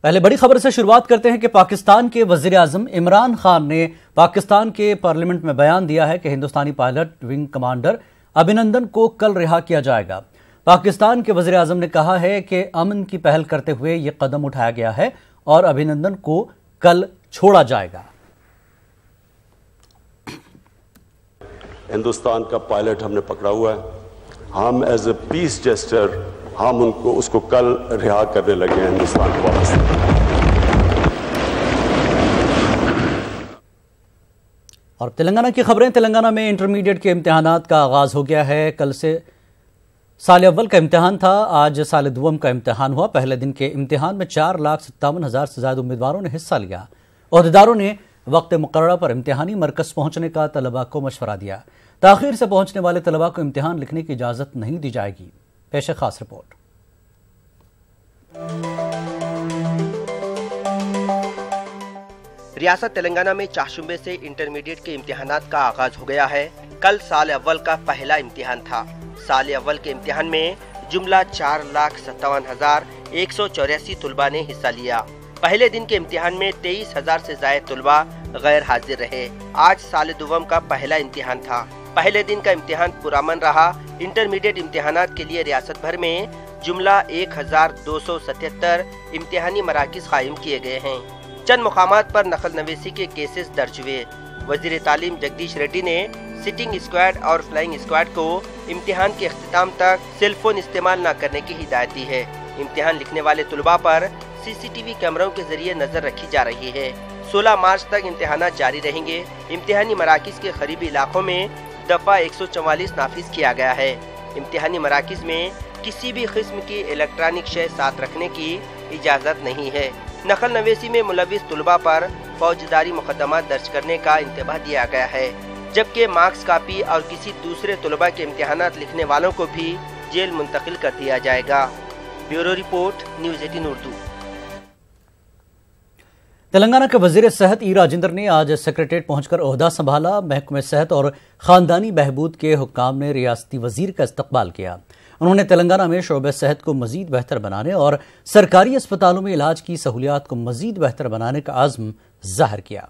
पहले बड़ी खबर से शुरुआत करते हैं कि पाकिस्तान के वज़ीर-ए-आज़म इमरान खान ने पाकिस्तान के पार्लियामेंट में बयान दिया है कि हिंदुस्तानी पायलट विंग कमांडर अभिनंदन को कल रिहा किया जाएगा। पाकिस्तान के वज़ीर-ए-आज़म ने कहा है कि अमन की पहल करते हुए ये कदम उठाया गया है और अभिनंदन को कल छोड़ा जाएगा। हिंदुस्तान का पायलट हमने पकड़ा हुआ है, हम एज ए पीस जेस्टर हम उसको कल रिहा करने लगे हैं हिंदुस्तान को वापस। और तेलंगाना की खबरें। तेलंगाना में इंटरमीडिएट के इम्तिहानात का आगाज हो गया है। कल से साल अव्वल का इम्तिहान था, आज साल दुवम का इम्तिहान हुआ। पहले दिन के इम्तिहान में 4,57,000 से ज्यादा उम्मीदवारों ने हिस्सा लिया। ओहदेदारों ने वक्त मुकर्रर पर इम्तिहानी मरकज पहुंचने का तलबा को मशवरा दिया। ताखीर से पहुंचने वाले तलबा को इम्तिहान लिखने की इजाजत नहीं दी जाएगी। पेश खास रिपोर्ट। रियासत तेलंगाना में चाशुंबे से इंटरमीडिएट के इम्तिहानात का आगाज हो गया है। कल साल अव्वल का पहला इम्तिहान था। साल अव्वल के इम्तिहान में जुमला 4,57,184 तलबा ने हिस्सा लिया। पहले दिन के इम्तिहान में 23,000 से ज्यादा तलबा गैर हाजिर रहे। आज साल दुवम का पहला इम्तिहान था। पहले दिन का इम्तिहान पुरअमन रहा। इंटरमीडिएट इम्तिहानात के लिए रियासत भर में जुमला 1,277 इम्तिहानी मराकिज कायम किए गए हैं। चंद मुकामात पर नकल नवीसी के केसेस दर्ज हुए। वजीर तालीम जगदीश रेड्डी ने सिटिंग स्क्वाड और फ्लाइंग स्क्वाड को इम्तिहान के अख्तिताम तक सेल फोन इस्तेमाल न करने की हिदायत दी है। इम्तिहान लिखने वाले तलबा पर CCTV कैमरों के जरिए नजर रखी जा रही है। 16 मार्च तक इम्तिहानात जारी रहेंगे। इम्तिहानी मराकिज के करीबी इलाकों में दफा 144 नाफिज किया गया है। इम्तिहानी मराकिज में किसी भी किस्म की इलेक्ट्रॉनिक शय साथ रखने की इजाजत नहीं है। नकल नवेसी में मुलविस तलबा पर फौजदारी मुकदमा दर्ज करने का इंतबाह दिया गया है, जबकि मार्क्स कापी और किसी दूसरे तलबा के इम्तिहानात लिखने वालों को भी जेल मुंतकिल कर दिया जाएगा। Bureau report, news 18 Urdu. Telangana के वजीर सेहत ई राजेंद्र ने आज सेक्रेटेरिएट पहुंचकर ओहदा संभाला। महकमे सेहत और खानदानी बहबूद के हुक्काम ने रियासती वजीर का इस्तकबाल किया। उन्होंने तेलंगाना में शोबे सेहत को मजीद बेहतर बनाने और सरकारी अस्पतालों में इलाज की सहूलियात को मजीद बेहतर बनाने का आज़म जाहिर किया।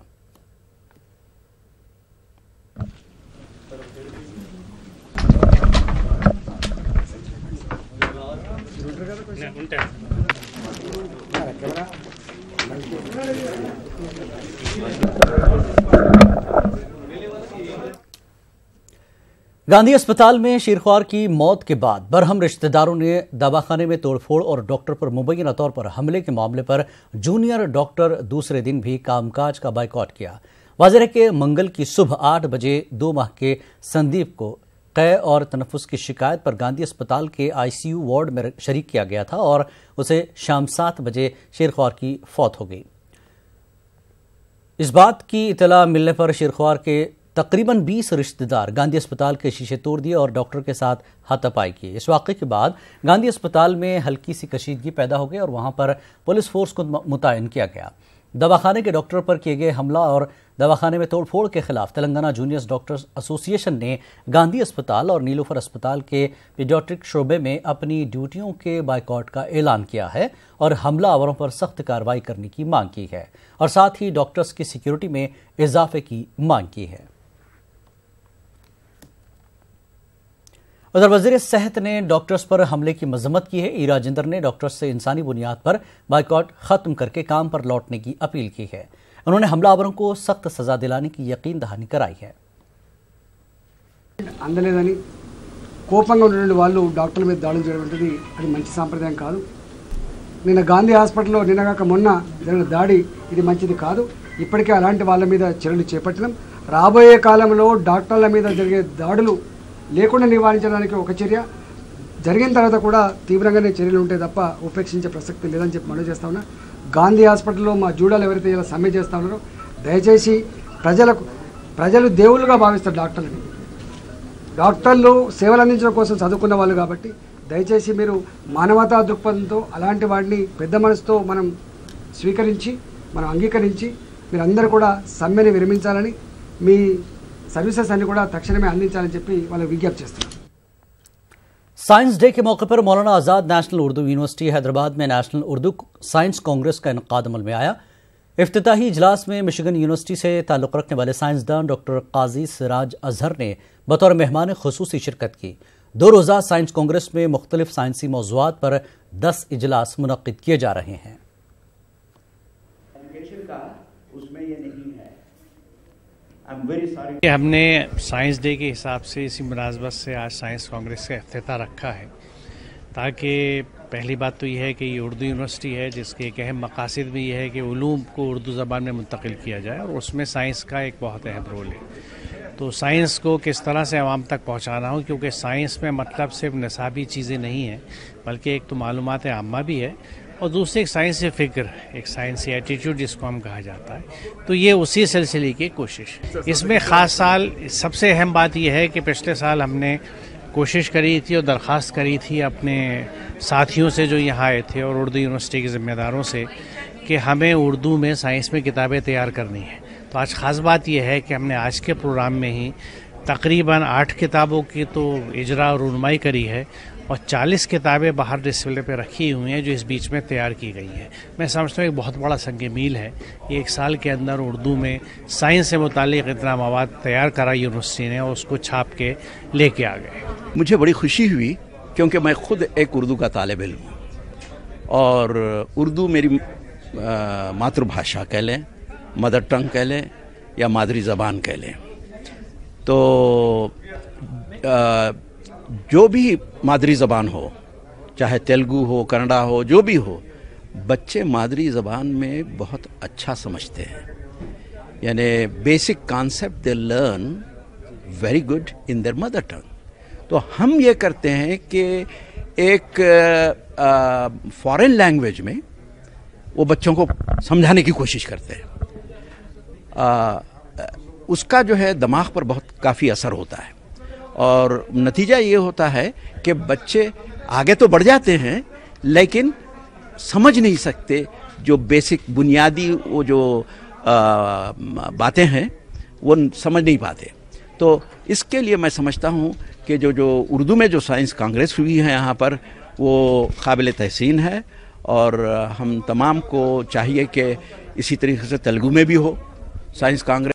गांधी अस्पताल में शीरख्वार की मौत के बाद बरहम रिश्तेदारों ने दवाखाने में तोड़फोड़ और डॉक्टर पर मुबैना तौर पर हमले के मामले पर जूनियर डॉक्टर दूसरे दिन भी कामकाज का बाइकआउट किया। वाज़ेह है कि मंगल की सुबह 8 बजे 2 माह के संदीप को कै और तनफुस की शिकायत पर गांधी अस्पताल के ICU वार्ड में शरीक किया गया था और उसे शाम 7 बजे शीरख्वार की फौत हो गई। इस बात की इतला मिलने पर शीरख्वार के तकरीबन 20 रिश्तेदार गांधी अस्पताल के शीशे तोड़ दिए और डॉक्टर के साथ हाथापाई की। इस वाक़े के बाद गांधी अस्पताल में हल्की सी कशीदगी पैदा हो गई और वहां पर पुलिस फोर्स को मुतयन किया गया। दवाखाने के डॉक्टर पर किए गए हमला और दवाखाने में तोड़फोड़ के खिलाफ तेलंगाना जूनियर डॉक्टर्स एसोसिएशन ने गांधी अस्पताल और नीलोफर अस्पताल के पीडियाट्रिक शोबे में अपनी ड्यूटियों के बाइकआउट का ऐलान किया है और हमलावरों पर सख्त कार्रवाई करने की मांग की है और साथ ही डॉक्टर्स की सिक्योरिटी में इजाफे की मांग की है। उधर वजीर सेहत ने डॉक्टर्स पर हमले की मजम्मत की है। ई राजेंद्र ने डॉक्टर्स से इंसानी बुनियाद पर बाइकआउट खत्म करके काम पर लौटने की अपील की है। उन्होंने हमलावरों को सख्त सजा दिलाने की यकीन दहानी कराई है। అందలేదని కోపంగా ఉన్నటువంటి వాళ్ళు డాక్టర్ల మీద దాడులు చేయడం అనేది అది మంచి సాంప్రదాయం కాదు. నిన్న గాంధీ హాస్పిటల్లో నిన్నగాక మొన్న జరిగిన దాడి ఇది మంచిది కాదు. ఇప్పటికే అలాంటి వాళ్ళ మీద చర్యలు చేపట్టడం, రాబోయే కాలంలో డాక్టర్ల మీద జరిగే దాడులు లేకుండా నివారించడానికి ఒక చర్య, జరిగిన తర్వాత కూడా తీవ్రంగానే చర్యలు ఉంటాయి తప్ప ఉపేక్షించే ప్రసక్తి లేదని చెప్పి మనవి చేస్తా ఉన్నా. గాంధీ హాస్పిటల్లో మా జూడాలు ఎవరైతే ఇలా సమ్మె చేస్తా ఉన్నారో దయచేసి ప్రజలు దేవుళ్ళుగా భావిస్తారు డాక్టర్లని. డాక్టర్లు సేవలు అందించడం కోసం చదువుకున్న వాళ్ళు కాబట్టి దయచేసి మీరు మానవతా దృక్పథంతో అలాంటి వాటిని పెద్ద మనసుతో మనం స్వీకరించి మనం అంగీకరించి మీరందరూ కూడా సమ్మెని విరమించాలని, మీ సర్వీసెస్ అన్ని కూడా తక్షణమే అందించాలని చెప్పి వాళ్ళకి విజ్ఞప్తి చేస్తున్నాం. साइंस डे के मौके पर मौलाना आज़ाद नेशनल उर्दू यूनिवर्सिटी हैदराबाद में नेशनल उर्दू साइंस कांग्रेस का इनकाद अमल में आया। इफ्तिताही इजलास में मिशिगन यूनिवर्सिटी से ताल्लुक़ रखने वाले साइंसदान डॉक्टर काजी सिराज अजहर ने बतौर मेहमान खुसूसी शिरकत की। 2 रोज़ा साइंस कांग्रेस में मुख्तलिफ साइंसी मौज़ूआत पर 10 इजलास मुनक्किद किए जा रहे हैं। हमने साइंस डे के हिसाब से इसी मुनासबत से आज साइंस कांग्रेस का इफ्तिताह रखा है, ताकि पहली बात तो यह है कि ये उर्दू यूनिवर्सिटी है जिसके एक अहम मकासद भी यह है कि उलूम को उर्दू ज़बान में मुंतकिल किया जाए और उसमें साइंस का एक बहुत अहम रोल है। तो साइंस को किस तरह से आवाम तक पहुँचाना हो, क्योंकि साइंस में मतलब सिर्फ निसाबी चीज़ें नहीं हैं बल्कि एक तो मालूमात आम्मा भी है और दूसरी एक साइंसी फ़िक्र, एक साइंसी एटीट्यूड जिसको हम कहा जाता है। तो ये उसी सिलसिले की कोशिश। इसमें ख़ास साल सबसे अहम बात यह है कि पिछले साल हमने कोशिश करी थी और दरख्वास्त करी थी अपने साथियों से जो यहाँ आए थे और उर्दू यूनिवर्सिटी के ज़िम्मेदारों से कि हमें उर्दू में साइंस में किताबें तैयार करनी है। तो आज ख़ास बात यह है कि हमने आज के प्रोग्राम में ही तकरीबन 8 किताबों की तो इजरा और रुनमाई करी है और 40 किताबें बाहर डिस्प्ले पे रखी हुई हैं जो इस बीच में तैयार की गई हैं। मैं समझता हूँ एक बहुत बड़ा संग मील है। ये 1 साल के अंदर उर्दू में साइंस से मुतालिक इतना मवाद तैयार करा यूनिवर्सिटी ने और उसको छाप के लेके आ गए। मुझे बड़ी खुशी हुई क्योंकि मैं खुद एक उर्दू का तालिब इल्म हूँ और उर्दू मेरी मातृभाषा कह लें, मदर टंग कह लें या मादरी ज़बान कह लें। तो जो भी मादरी ज़बान हो, चाहे तेलुगु हो, कन्नड़ा हो, जो भी हो, बच्चे मादरी ज़बान में बहुत अच्छा समझते हैं। यानी basic concept they learn very good in their mother tongue. तो हम ये करते हैं कि एक फॉरेन लैंग्वेज में वो बच्चों को समझाने की कोशिश करते हैं। उसका जो है दिमाग पर बहुत काफ़ी असर होता है और नतीजा ये होता है कि बच्चे आगे तो बढ़ जाते हैं लेकिन समझ नहीं सकते जो बेसिक बुनियादी वो जो बातें हैं वो समझ नहीं पाते। तो इसके लिए मैं समझता हूँ कि जो उर्दू में जो साइंस कांग्रेस हुई है यहाँ पर वो काबिल तहसीन है और हम तमाम को चाहिए कि इसी तरीके से तेलुगु में भी हो साइंस कांग्रेस।